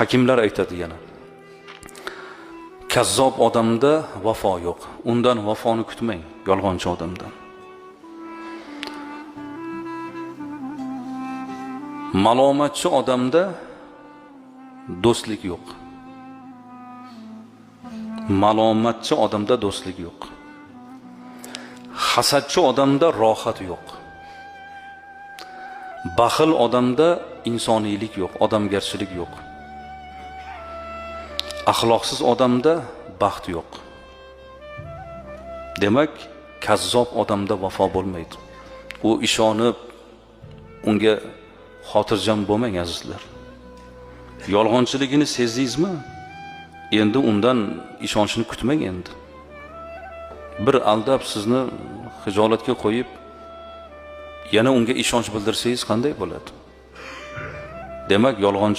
Hakimlar aytadi yana. Kazzob odamda vafo yo'q. Undan vafoni kutmang, yolg'onchi odamdan. Malomatchi odamda do'stlik yo'q. Malomatchi odamda do'stlik yo'q. Hasadchi odamda rohat yo'q. Baxil odamda insoniylik yo'q, odamgarchilik yo'q. Axloqsiz odamda baxt yo'q. Demak, kazzob odamda vafo bo'lmaydi. U ishonib unga xotirjam bo'lmang azizlar. Yolg'onchiligini sezdingizmi? Endi undan ishonchni kutmang endi. Bir aldab sizni xijolatga qo'yib, yana unga ishonch bildirsangiz qanday bo'ladi? Demak, yolg'onchi